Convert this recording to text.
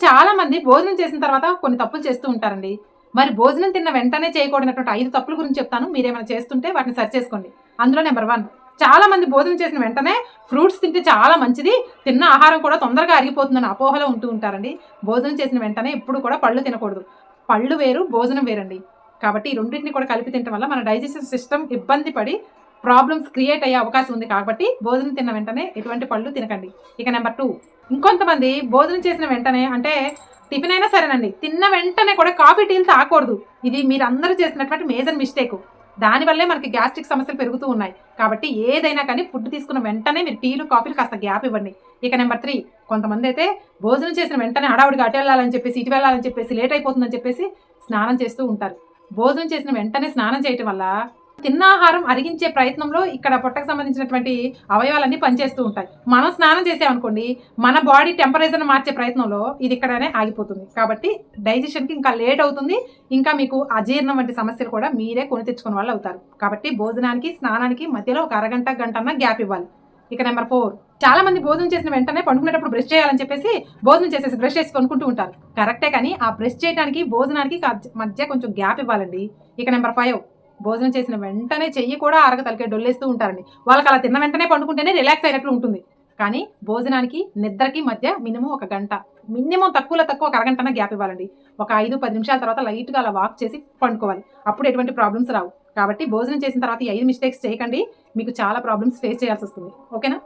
చాలా మంది భోజనం చేసిన తర్వాత కొన్ని తప్పులు చేస్తూ ఉంటారండి. మరి భోజనం తిన్న వెంటనే చేయకూడనటువంటి 5 తప్పుల గురించి చెప్తాను. మీరేమైనా చేస్తుంటే వాటిని సరి చేసుకోండి. అందులో నెంబర్ 1, చాలా మంది భోజనం చేసిన వెంటనే ఫ్రూట్స్ తింటే చాలా మంచిది, తిన్న ఆహారం కూడా తొందరగా అరిగిపోతుందని అపోహలో ఉంటూ ఉంటారండి. భోజనం చేసిన వెంటనే ఎప్పుడు కూడా పళ్ళు తినకూడదు. పళ్ళు వేరు, భోజనం వేరండి. కాబట్టి ఈ రెండింటిని కూడా కలిపి తినడం వల్ల మన డైజెస్టివ్ సిస్టమ్ ఇబ్బంది పడి ప్రాబ్లమ్స్ క్రియేట్ అయ్యే అవకాశం ఉంది. కాబట్టి భోజనం తిన్న వెంటనే ఎటువంటి పళ్ళు తినకండి. ఇక నెంబర్ 2, ఇంకొంతమంది భోజనం చేసిన వెంటనే అంటే టిఫిన్ అయినా సరేనండి, తిన్న వెంటనే కూడా కాఫీ టీలు తాగకూడదు. ఇది మీరందరూ చేసినటువంటి మేజర్ మిస్టేక్. దానివల్లే మనకి గ్యాస్ట్రిక్ సమస్యలు పెరుగుతూ ఉన్నాయి. కాబట్టి ఏదైనా కానీ ఫుడ్ తీసుకున్న వెంటనే మీరు టీలు కాఫీలు కాస్త గ్యాప్ ఇవ్వండి. ఇక నెంబర్ 3, కొంతమంది అయితే భోజనం చేసిన వెంటనే హడావుడిగా అటు వెళ్ళాలని చెప్పేసి ఇటు వెళ్ళాలని చెప్పేసి లేట్ అయిపోతుందని చెప్పేసి స్నానం చేస్తూ ఉంటారు. భోజనం చేసిన వెంటనే స్నానం చేయటం వల్ల తిన్న ఆహారం అరిగించే ప్రయత్నంలో ఇక్కడ పొట్టకు సంబంధించినటువంటి అవయవాలన్నీ పనిచేస్తూ ఉంటాయి. మనం స్నానం చేసామనుకోండి, మన బాడీ టెంపరేచర్ని మార్చే ప్రయత్నంలో ఇది ఇక్కడనే ఆగిపోతుంది. కాబట్టి డైజెషన్కి ఇంకా లేట్ అవుతుంది. ఇంకా మీకు అజీర్ణం వంటి సమస్యలు కూడా మీరే కొని తెచ్చుకునే వాళ్ళు అవుతారు. కాబట్టి భోజనానికి స్నానానికి మధ్యలో ఒక అరగంట గంటన్న గ్యాప్ ఇవ్వాలి. ఇక నెంబర్ 4, చాలా మంది భోజనం చేసిన వెంటనే పండుకునేటప్పుడు బ్రష్ చేయాలని చెప్పేసి భోజనం చేసేసి బ్రష్ చేసి కొనుక్కుంటూ ఉంటారు. కరెక్టే, కానీ ఆ బ్రష్ చేయడానికి భోజనానికి మధ్య కొంచెం గ్యాప్ ఇవ్వాలండి. ఇక నెంబర్ 5, భోజనం చేసిన వెంటనే చెయ్యి కూడా అరగ తలకే డొల్లేస్తూ ఉంటారండి. వాళ్ళకి అలా తిన్న వెంటనే పండుకుంటేనే రిలాక్స్ అయినట్లు ఉంటుంది. కానీ భోజనానికి నిద్రకి మధ్య మినిమం ఒక గంట, మినిమం తక్కువ ఒక అరగంటన గ్యాప్ ఇవ్వాలండి. ఒక 5-10 నిమిషాల తర్వాత లైట్గా అలా వాక్ చేసి పండుకోవాలి. అప్పుడు ఎటువంటి ప్రాబ్లమ్స్ రావు. కాబట్టి భోజనం చేసిన తర్వాత ఈ 5 మిస్టేక్స్ చేయకండి. మీకు చాలా ప్రాబ్లమ్స్ ఫేస్ చేయాల్సి వస్తుంది. ఓకేనా?